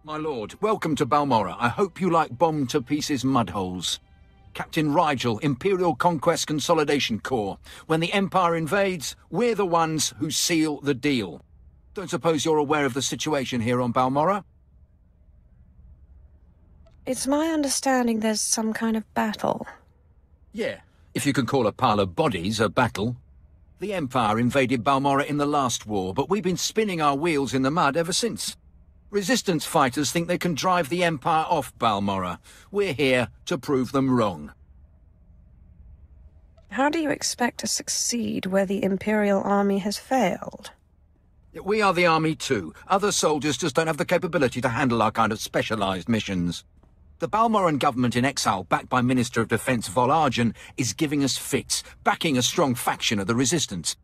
My lord, welcome to Balmorra. I hope you like bomb-to-pieces mudholes. Captain Rigel, Imperial Conquest Consolidation Corps. When the Empire invades, we're the ones who seal the deal. Don't suppose you're aware of the situation here on Balmorra? It's my understanding there's some kind of battle. Yeah, if you can call a pile of bodies a battle. The Empire invaded Balmorra in the last war, but we've been spinning our wheels in the mud ever since. Resistance fighters think they can drive the Empire off Balmorra. We're here to prove them wrong. How do you expect to succeed where the Imperial Army has failed? We are the army too. Other soldiers just don't have the capability to handle our kind of specialized missions. The Balmorran government in exile, backed by Minister of Defense Vol Argen, is giving us fits, backing a strong faction of the Resistance.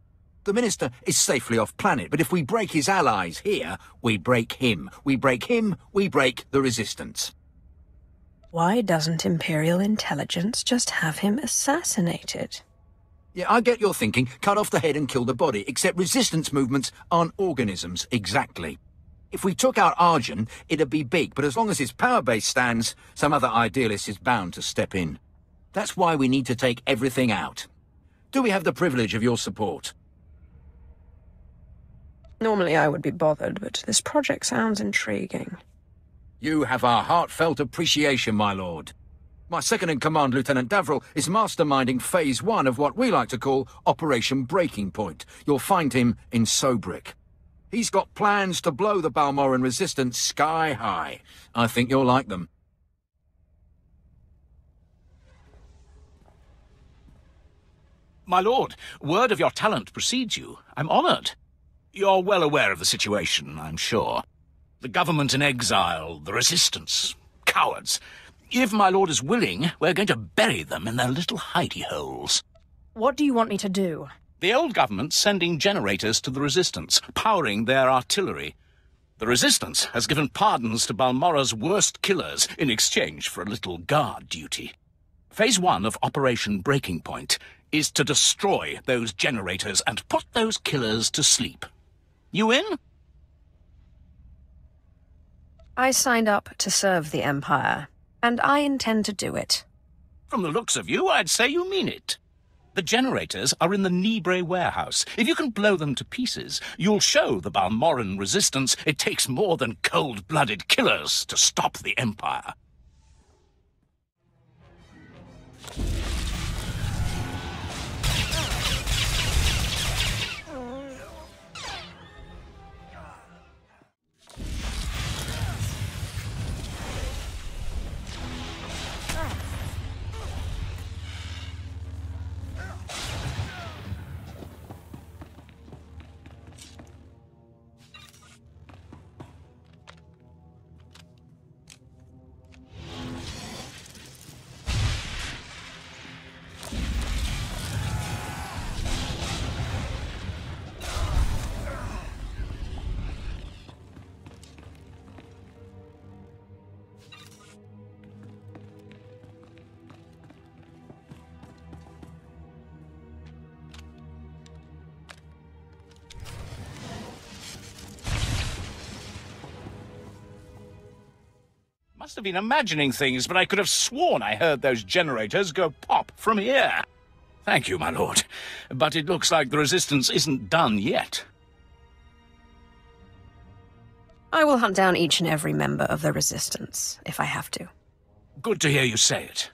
The Minister is safely off-planet, but if we break his allies here, we break him. We break him, we break the Resistance. Why doesn't Imperial intelligence just have him assassinated? Yeah, I get your thinking. Cut off the head and kill the body, except Resistance movements aren't organisms, exactly. If we took out Argen, it'd be big, but as long as his power base stands, some other idealist is bound to step in. That's why we need to take everything out. Do we have the privilege of your support? Normally I would be bothered, but this project sounds intriguing. You have our heartfelt appreciation, my lord. My second-in-command, Lieutenant Davril, is masterminding Phase 1 of what we like to call Operation Breaking Point. You'll find him in Sobrik. He's got plans to blow the Balmorran Resistance sky high. I think you'll like them. My lord, word of your talent precedes you. I'm honoured. You're well aware of the situation, I'm sure. The government in exile, the Resistance, cowards. If my lord is willing, we're going to bury them in their little hidey holes. What do you want me to do? The old government's sending generators to the Resistance, powering their artillery. The Resistance has given pardons to Balmorra's worst killers in exchange for a little guard duty. Phase 1 of Operation Breaking Point is to destroy those generators and put those killers to sleep. You in? I signed up to serve the Empire, and I intend to do it. From the looks of you, I'd say you mean it. The generators are in the Nibre warehouse. If you can blow them to pieces, you'll show the Balmorran Resistance it takes more than cold-blooded killers to stop the Empire. Must have been imagining things, but I could have sworn I heard those generators go pop from here. Thank you, my lord. But it looks like the Resistance isn't done yet. I will hunt down each and every member of the Resistance, if I have to. Good to hear you say it.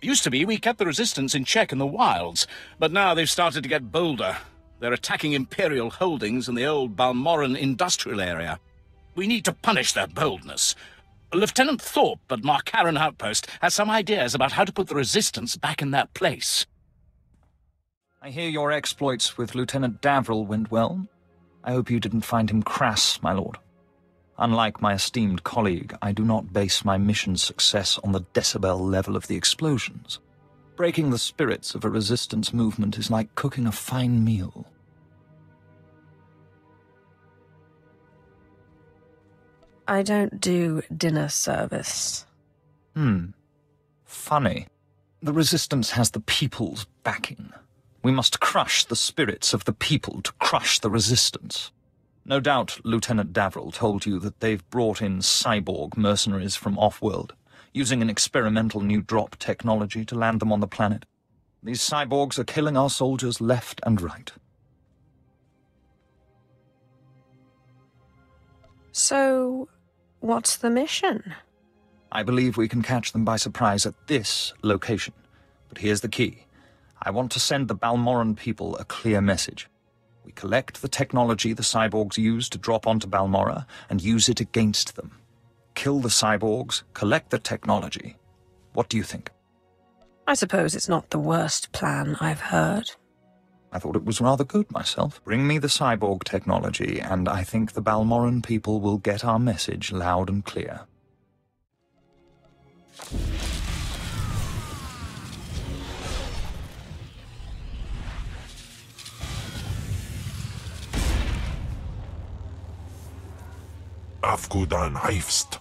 Used to be we kept the Resistance in check in the wilds, but now they've started to get bolder. They're attacking Imperial holdings in the old Balmorran industrial area. We need to punish their boldness. Lieutenant Thorpe at Markaran Outpost has some ideas about how to put the Resistance back in their place. I hear your exploits with Lieutenant Davril went well. I hope you didn't find him crass, my lord. Unlike my esteemed colleague, I do not base my mission's success on the decibel level of the explosions. Breaking the spirits of a resistance movement is like cooking a fine meal. I don't do dinner service. Funny. The Resistance has the people's backing. We must crush the spirits of the people to crush the Resistance. No doubt Lieutenant Davrill told you that they've brought in cyborg mercenaries from off-world, using an experimental new drop technology to land them on the planet. These cyborgs are killing our soldiers left and right. So, what's the mission? I believe we can catch them by surprise at this location. But here's the key. I want to send the Balmoran people a clear message. We collect the technology the cyborgs use to drop onto Balmora and use it against them. Kill the cyborgs, collect the technology. What do you think? I suppose it's not the worst plan I've heard. I thought it was rather good myself. Bring me the cyborg technology, and I think the Balmoran people will get our message loud and clear. Afghudan Heifst.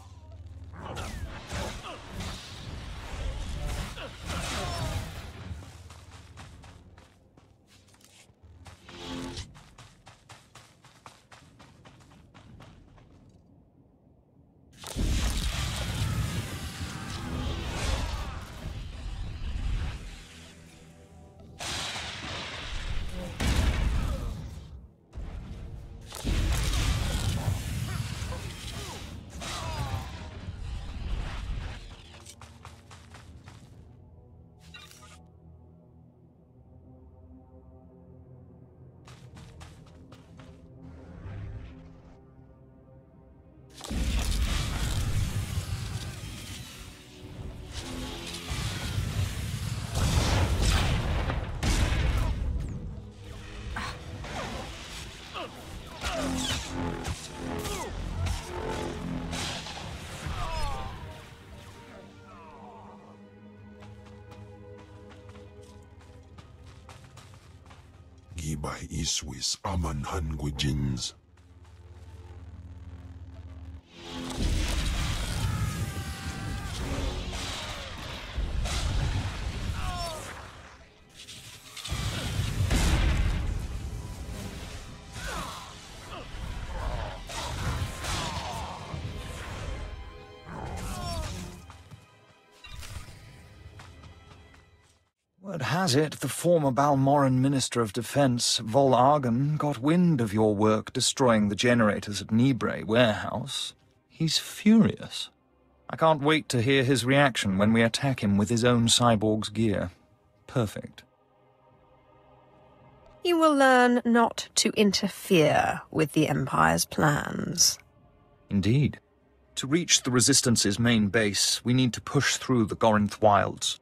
Gibay Iswis Aman Hangwijins. Word has it, the former Balmoran Minister of Defense, Vol Argon, got wind of your work destroying the generators at Nibre Warehouse. He's furious. I can't wait to hear his reaction when we attack him with his own cyborg's gear. Perfect. You will learn not to interfere with the Empire's plans. Indeed. To reach the Resistance's main base, we need to push through the Gorinth Wilds.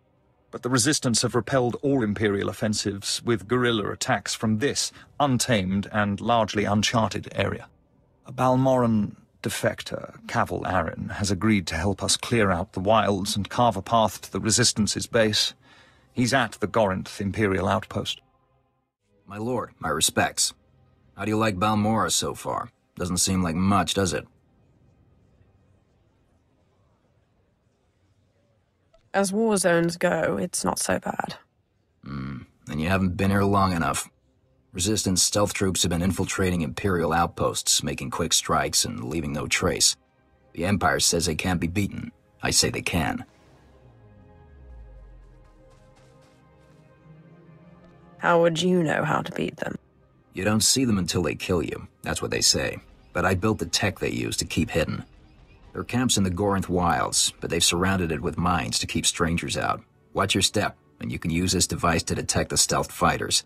But the Resistance have repelled all Imperial offensives with guerrilla attacks from this untamed and largely uncharted area. A Balmoran defector, Cavil Arryn, has agreed to help us clear out the wilds and carve a path to the Resistance's base. He's at the Gorinth Imperial outpost. My lord, my respects. How do you like Balmora so far? Doesn't seem like much, does it? As war zones go, it's not so bad. Then you haven't been here long enough. Resistance stealth troops have been infiltrating Imperial outposts, making quick strikes and leaving no trace. The Empire says they can't be beaten. I say they can. How would you know how to beat them? You don't see them until they kill you. That's what they say. But I built the tech they use to keep hidden. There are camps in the Gorinth Wilds, but they've surrounded it with mines to keep strangers out. Watch your step, and you can use this device to detect the stealth fighters.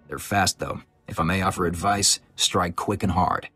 They're fast, though. If I may offer advice, strike quick and hard.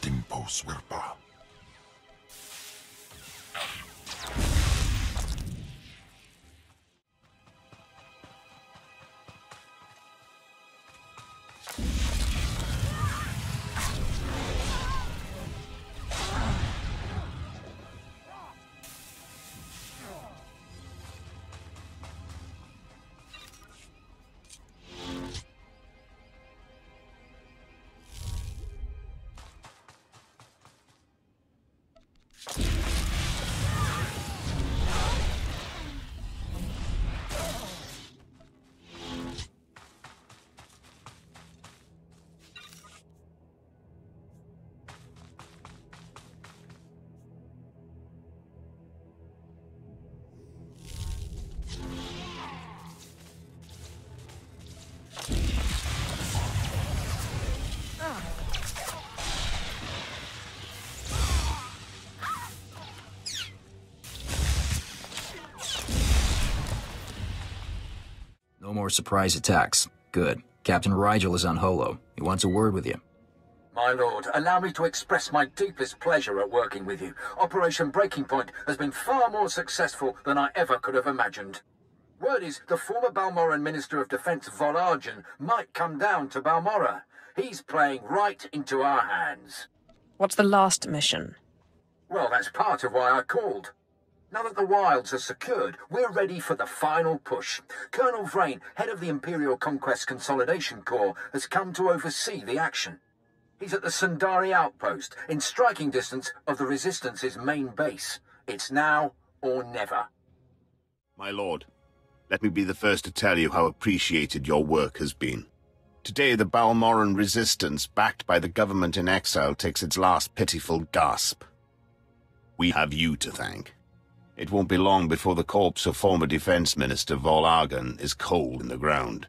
Ating Poswerpa. more surprise attacks. Good. Captain Rigel is on Holo. He wants a word with you. My lord, allow me to express my deepest pleasure at working with you. Operation Breaking Point has been far more successful than I ever could have imagined. Word is the former Balmoran Minister of Defense Volargen might come down to Balmora. He's playing right into our hands. What's the last mission? Well, that's part of why I called. Now that the wilds are secured, we're ready for the final push. Colonel Vrain, head of the Imperial Conquest Consolidation Corps, has come to oversee the action. He's at the Sundari outpost, in striking distance of the Resistance's main base. It's now or never. My lord, let me be the first to tell you how appreciated your work has been. Today the Balmoran resistance, backed by the government in exile, takes its last pitiful gasp. We have you to thank. It won't be long before the corpse of former Defense Minister Volargen is cold in the ground.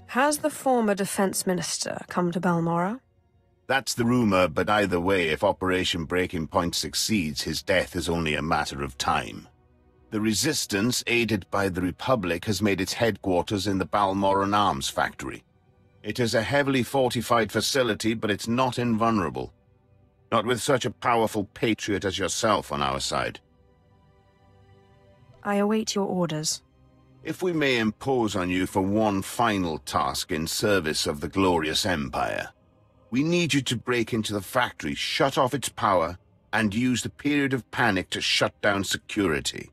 Has the former Defense Minister come to Balmora? That's the rumor, but either way, if Operation Breaking Point succeeds, his death is only a matter of time. The Resistance, aided by the Republic, has made its headquarters in the Balmoran Arms Factory. It is a heavily fortified facility, but it's not invulnerable. Not with such a powerful patriot as yourself on our side. I await your orders. If we may impose on you for one final task in service of the glorious Empire, we need you to break into the factory, shut off its power, and use the period of panic to shut down security.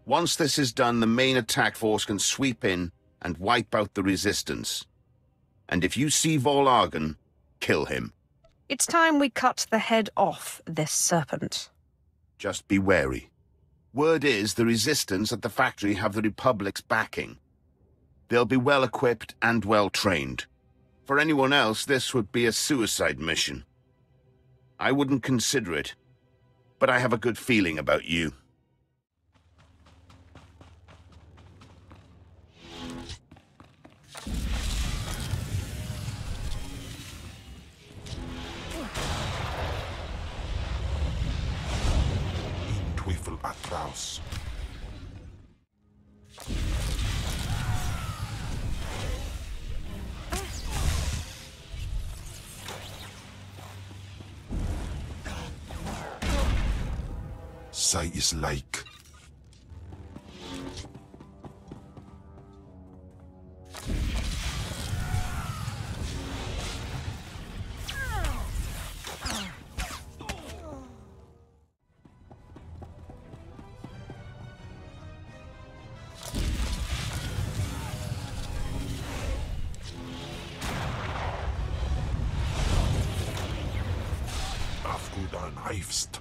Once this is done, the main attack force can sweep in and wipe out the Resistance. And if you see Volargen, kill him. It's time we cut the head off this serpent. Just be wary. Word is the Resistance at the factory have the Republic's backing. They'll be well-equipped and well-trained. For anyone else, this would be a suicide mission. I wouldn't consider it, but I have a good feeling about you. Teufel atraus. Sei es like. Afgudan Heifst.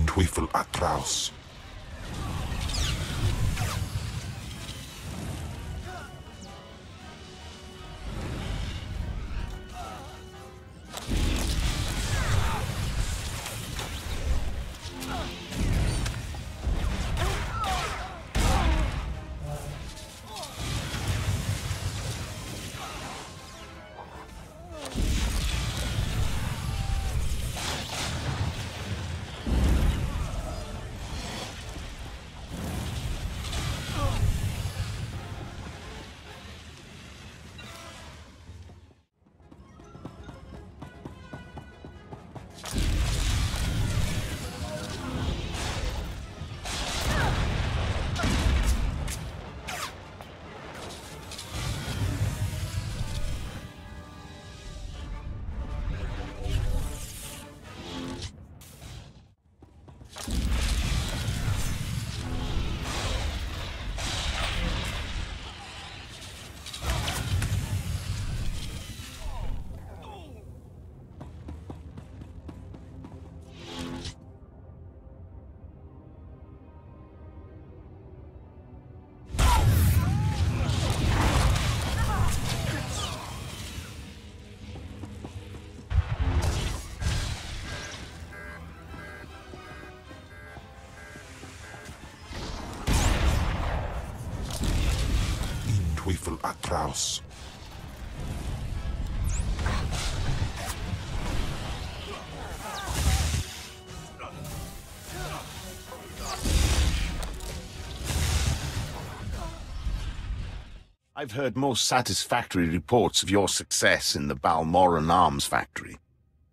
Teufel atraus. Teufel atrous. I've heard most satisfactory reports of your success in the Balmoran arms factory,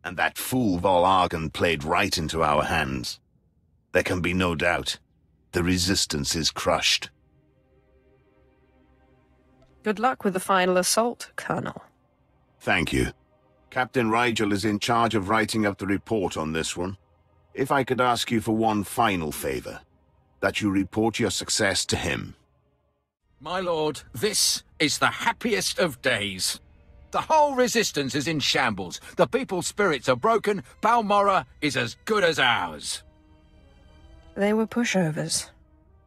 and that fool Volargen played right into our hands. There can be no doubt. The Resistance is crushed. Good luck with the final assault, Colonel. Thank you. Captain Rigel is in charge of writing up the report on this one. If I could ask you for one final favor, that you report your success to him. My lord, this is the happiest of days. The whole Resistance is in shambles. The people's spirits are broken. Balmorra is as good as ours. They were pushovers.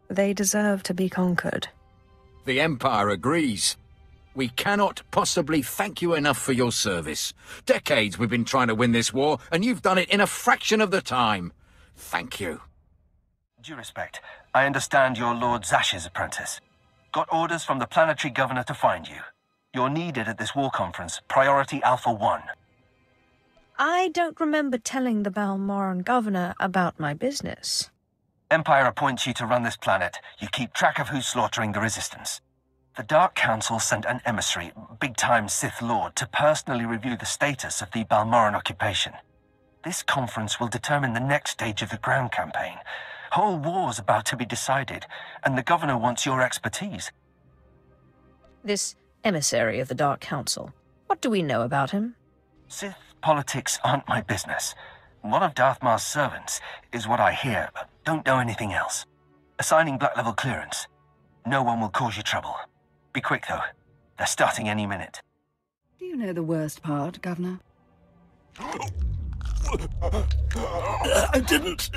They deserve to be conquered. The Empire agrees. We cannot possibly thank you enough for your service. Decades we've been trying to win this war, and you've done it in a fraction of the time. Thank you. Due respect, I understand you're Lord Zash's apprentice. Got orders from the planetary governor to find you. You're needed at this war conference, Priority Alpha 1. I don't remember telling the Balmoran governor about my business. Empire appoints you to run this planet. You keep track of who's slaughtering the Resistance. The Dark Council sent an emissary, big-time Sith Lord, to personally review the status of the Balmoran occupation. This conference will determine the next stage of the ground campaign. Whole war's about to be decided, and the governor wants your expertise. This emissary of the Dark Council, what do we know about him? Sith politics aren't my business. One of Darth Mar's servants is what I hear, but don't know anything else. Assigning black-level clearance. No one will cause you trouble. Be quick, though. They're starting any minute. Do you know the worst part, Governor? I didn't.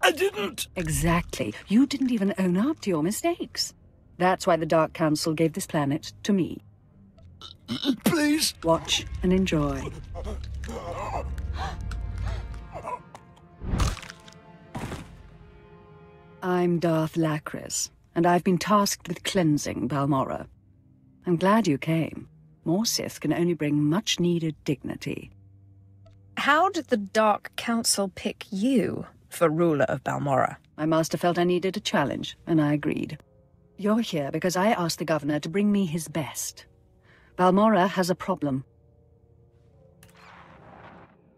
I didn't. Exactly. You didn't even own up to your mistakes. That's why the Dark Council gave this planet to me. Please. Watch and enjoy. I'm Darth Lacris, and I've been tasked with cleansing Balmorra. I'm glad you came. More Sith can only bring much-needed dignity. How did the Dark Council pick you for ruler of Balmorra? My master felt I needed a challenge, and I agreed. You're here because I asked the governor to bring me his best. Balmorra has a problem.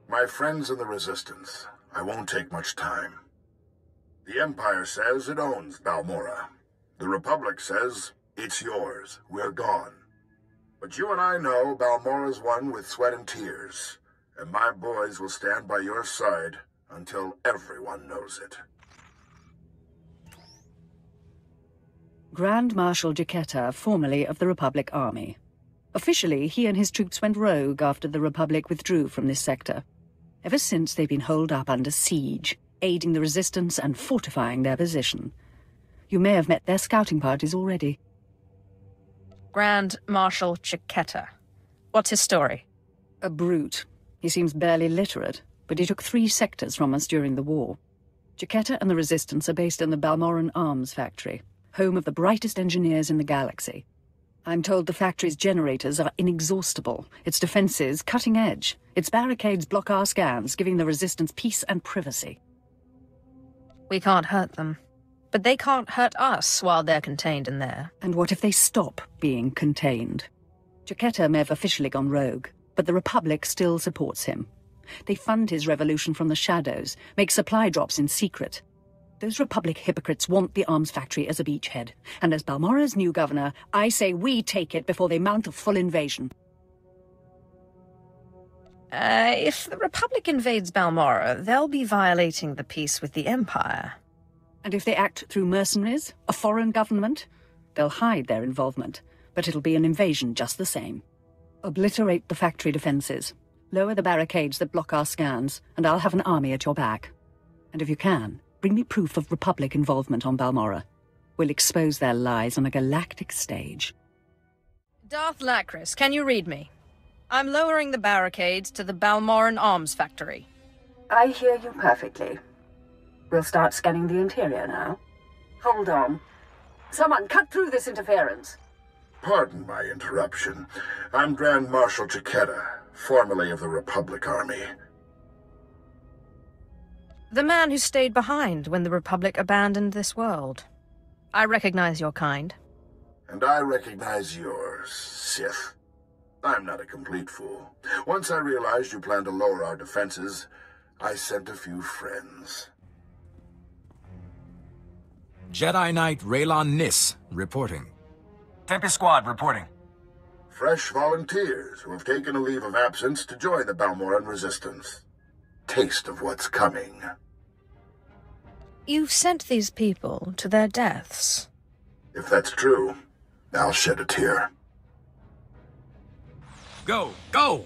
My friends in the Resistance, I won't take much time. The Empire says it owns Balmorra. The Republic says it's yours. We're gone. But you and I know Balmorra's won with sweat and tears, and my boys will stand by your side until everyone knows it. Grand Marshal Jaquetta, formerly of the Republic Army. Officially, he and his troops went rogue after the Republic withdrew from this sector. Ever since, they've been holed up under siege, aiding the Resistance and fortifying their position. You may have met their scouting parties already. Grand Marshal Jaquetta. What's his story? A brute. He seems barely literate, but he took 3 sectors from us during the war. Jaquetta and the Resistance are based in the Balmoran Arms Factory, home of the brightest engineers in the galaxy. I'm told the factory's generators are inexhaustible, its defenses cutting edge, its barricades block our scans, giving the Resistance peace and privacy. We can't hurt them. But they can't hurt us while they're contained in there. And what if they stop being contained? Jaquetta may have officially gone rogue, but the Republic still supports him. They fund his revolution from the shadows, make supply drops in secret. Those Republic hypocrites want the arms factory as a beachhead, and as Balmorra's new governor, I say we take it before they mount a full invasion. If the Republic invades Balmorra, they'll be violating the peace with the Empire. And if they act through mercenaries, a foreign government, they'll hide their involvement, but it'll be an invasion just the same. Obliterate the factory defenses, lower the barricades that block our scans, and I'll have an army at your back. And if you can, bring me proof of Republic involvement on Balmorra. We'll expose their lies on a galactic stage. Darth Lacris, can you read me? I'm lowering the barricades to the Balmoran Arms Factory. I hear you perfectly. We'll start scanning the interior now. Hold on. Someone cut through this interference. Pardon my interruption. I'm Grand Marshal Chiquetta, formerly of the Republic Army. The man who stayed behind when the Republic abandoned this world. I recognize your kind. And I recognize yours, Sith. I'm not a complete fool. Once I realized you planned to lower our defenses, I sent a few friends. Jedi Knight Raylon Nis, reporting. Tempest Squad, reporting. Fresh volunteers who have taken a leave of absence to join the Balmoran Resistance. Taste of what's coming. You've sent these people to their deaths. If that's true, I'll shed a tear. Go! Go!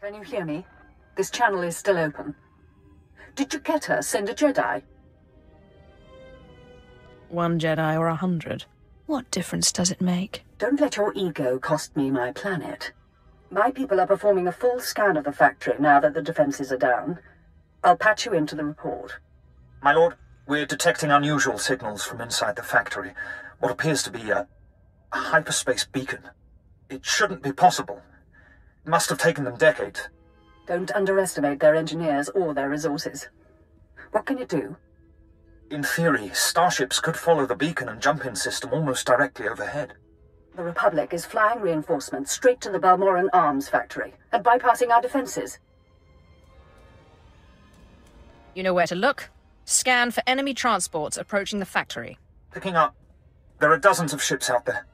Can you hear me? This channel is still open. Did Chiquetta send a Jedi? 1 Jedi or 100. What difference does it make? Don't let your ego cost me my planet. My people are performing a full scan of the factory now that the defenses are down. I'll patch you into the report. My lord, we're detecting unusual signals from inside the factory. What appears to be a hyperspace beacon. It shouldn't be possible. It must have taken them decades. Don't underestimate their engineers or their resources. What can you do? In theory, starships could follow the beacon and jump-in system almost directly overhead. The Republic is flying reinforcements straight to the Balmoran arms factory and bypassing our defenses. You know where to look. Scan for enemy transports approaching the factory. Picking up. There are dozens of ships out there.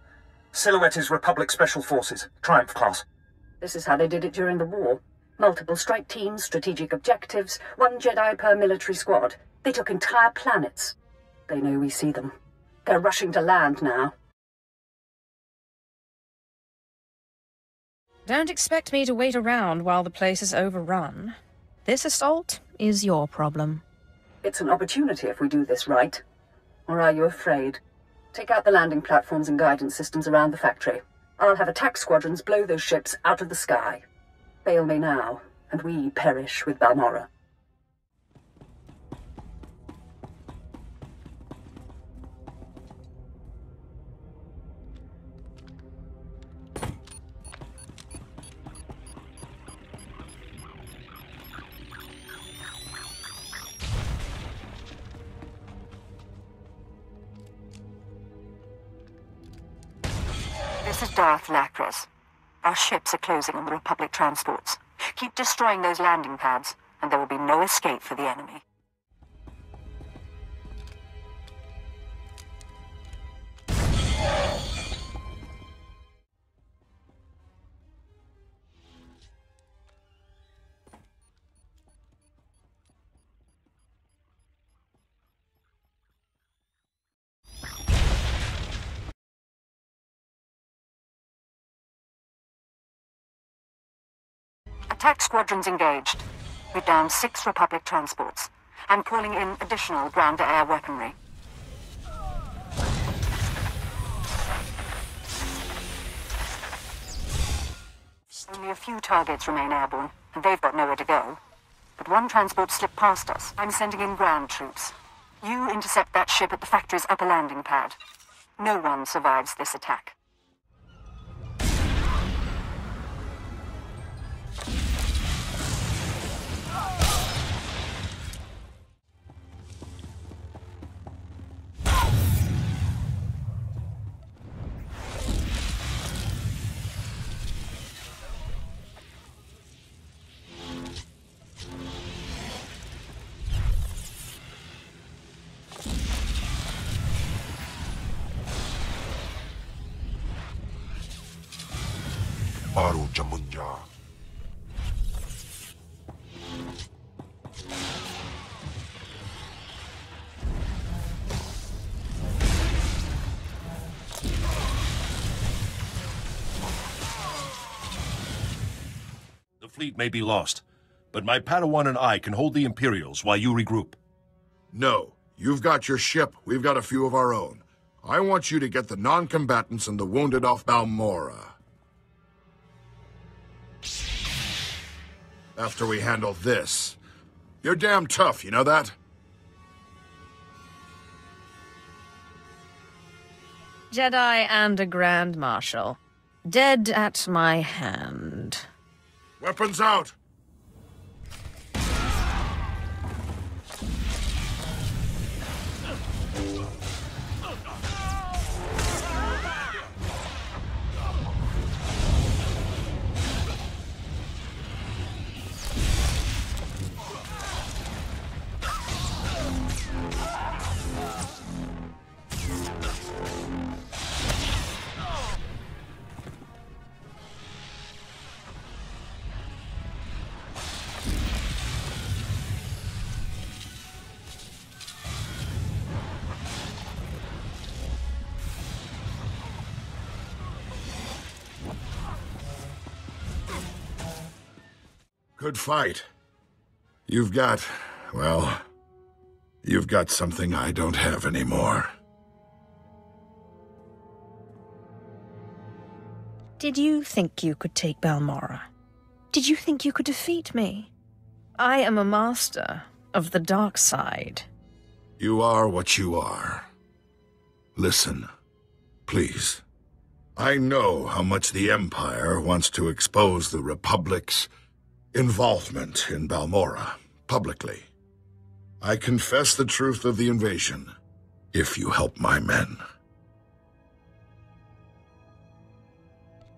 Silhouette is Republic Special Forces, Triumph class. This is how they did it during the war. Multiple strike teams, strategic objectives, 1 Jedi per military squad. They took entire planets. They know we see them. They're rushing to land now. Don't expect me to wait around while the place is overrun. This assault is your problem. It's an opportunity if we do this right. Or are you afraid? Take out the landing platforms and guidance systems around the factory. I'll have attack squadrons blow those ships out of the sky. Fail me now, and we perish with Balmorra. This is Darth Lacris. Our ships are closing on the Republic transports. Keep destroying those landing pads, and there will be no escape for the enemy. Attack squadrons engaged. We've downed 6 Republic transports. I'm calling in additional ground-to-air weaponry. Only a few targets remain airborne, and they've got nowhere to go. But 1 transport slipped past us. I'm sending in ground troops. You intercept that ship at the factory's upper landing pad. No one survives this attack. 바로 전문가. The fleet may be lost, but my Padawan and I can hold the Imperials while you regroup. No. You've got your ship, we've got a few of our own. I want you to get the non-combatants and the wounded off Balmorra. After we handle this. You're damn tough, you know that? Jedi and a Grand Marshal. Dead at my hand. Weapons out! Good fight. You've got, well, you've got something I don't have anymore. Did you think you could take Balmorra? Did you think you could defeat me? I am a master of the dark side. You are what you are. Listen, please. I know how much the Empire wants to expose the Republic's involvement in Balmorra, publicly. I confess the truth of the invasion, if you help my men.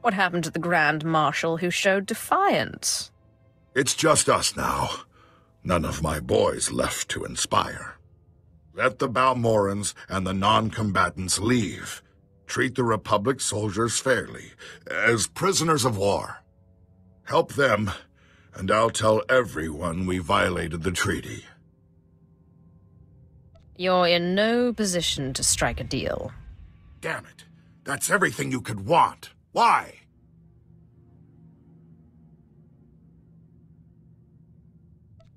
What happened to the Grand Marshal who showed defiance? It's just us now. None of my boys left to inspire. Let the Balmorrans and the non-combatants leave. Treat the Republic soldiers fairly, as prisoners of war. Help them, and I'll tell everyone we violated the treaty. You're in no position to strike a deal. Damn it. That's everything you could want. Why?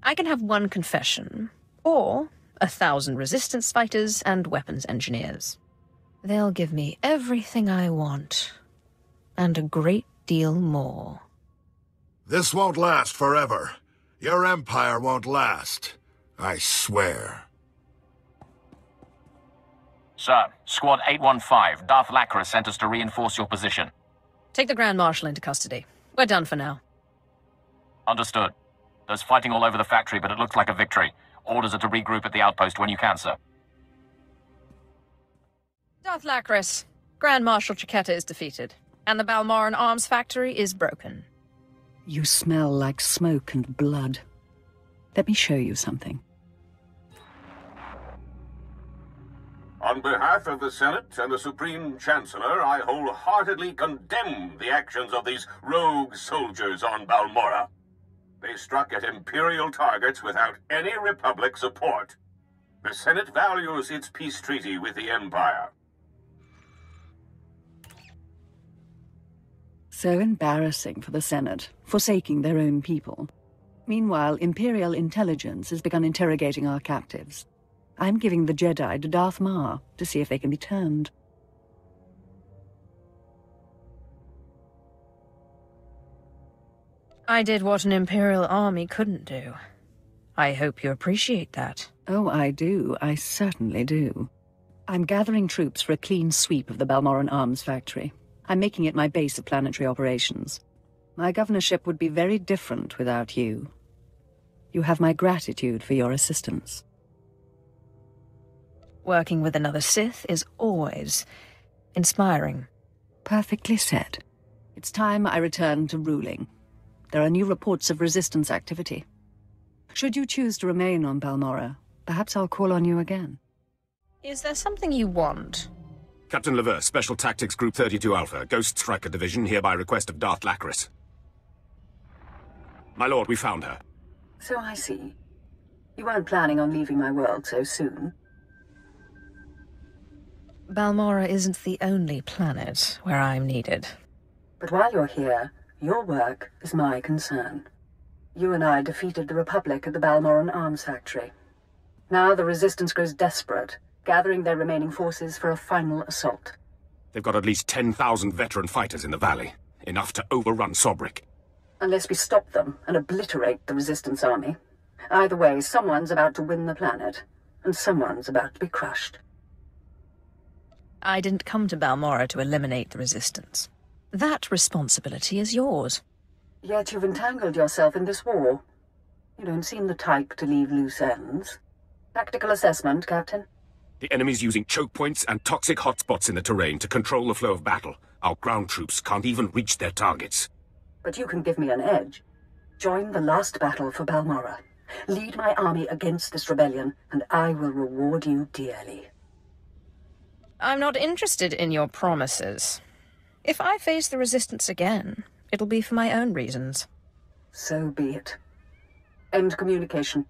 I can have one confession, or 1,000 resistance fighters and weapons engineers. They'll give me everything I want, and a great deal more. This won't last forever. Your empire won't last. I swear. Sir, Squad 815, Darth Lacris sent us to reinforce your position. Take the Grand Marshal into custody. We're done for now. Understood. There's fighting all over the factory, but it looks like a victory. Orders are to regroup at the outpost when you can, sir. Darth Lacris, Grand Marshal Chiquetta is defeated, and the Balmorran arms factory is broken. You smell like smoke and blood. Let me show you something. On behalf of the Senate and the Supreme Chancellor, I wholeheartedly condemn the actions of these rogue soldiers on Balmorra. They struck at Imperial targets without any Republic support. The Senate values its peace treaty with the Empire. So embarrassing for the Senate, forsaking their own people. Meanwhile, Imperial intelligence has begun interrogating our captives. I'm giving the Jedi to Darth Marr to see if they can be turned. I did what an Imperial army couldn't do. I hope you appreciate that. Oh, I do. I certainly do. I'm gathering troops for a clean sweep of the Balmorran arms factory. I'm making it my base of planetary operations. My governorship would be very different without you. You have my gratitude for your assistance. Working with another Sith is always inspiring. Perfectly said. It's time I return to ruling. There are new reports of resistance activity. Should you choose to remain on Balmorra, perhaps I'll call on you again. Is there something you want? Captain Lever, Special Tactics Group 32 Alpha, Ghost Striker Division, here by request of Darth Lacris. My lord, we found her. So I see. You weren't planning on leaving my world so soon. Balmorra isn't the only planet where I'm needed. But while you're here, your work is my concern. You and I defeated the Republic at the Balmoran Arms Factory. Now the Resistance grows desperate, gathering their remaining forces for a final assault. They've got at least 10,000 veteran fighters in the valley. Enough to overrun Sobrik. Unless we stop them and obliterate the Resistance army. Either way, someone's about to win the planet, and someone's about to be crushed. I didn't come to Balmora to eliminate the Resistance. That responsibility is yours. Yet you've entangled yourself in this war. You don't seem the type to leave loose ends. Tactical assessment, Captain? The enemy's using choke points and toxic hotspots in the terrain to control the flow of battle. Our ground troops can't even reach their targets. But you can give me an edge. Join the last battle for Balmora. Lead my army against this rebellion, and I will reward you dearly. I'm not interested in your promises. If I face the Resistance again, it'll be for my own reasons. So be it. End communication.